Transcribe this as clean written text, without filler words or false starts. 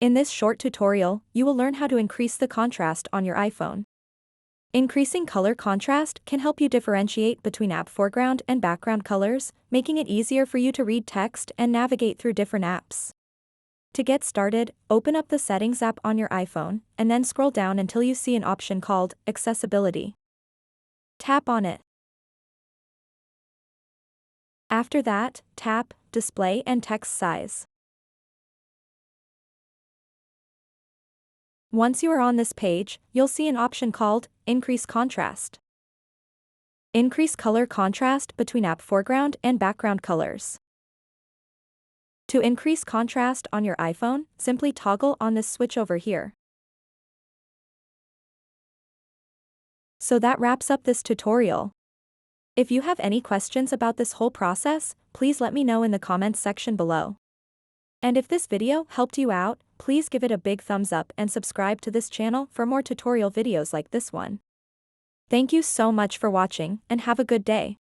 In this short tutorial, you will learn how to increase the contrast on your iPhone. Increasing color contrast can help you differentiate between app foreground and background colors, making it easier for you to read text and navigate through different apps. To get started, open up the Settings app on your iPhone, and then scroll down until you see an option called Accessibility. Tap on it. After that, tap Display and Text Size. Once you are on this page, you'll see an option called Increase Contrast. Increase color contrast between app foreground and background colors. To increase contrast on your iPhone, simply toggle on this switch over here. So that wraps up this tutorial. If you have any questions about this whole process, please let me know in the comments section below. And if this video helped you out, please give it a big thumbs up and subscribe to this channel for more tutorial videos like this one. Thank you so much for watching and have a good day.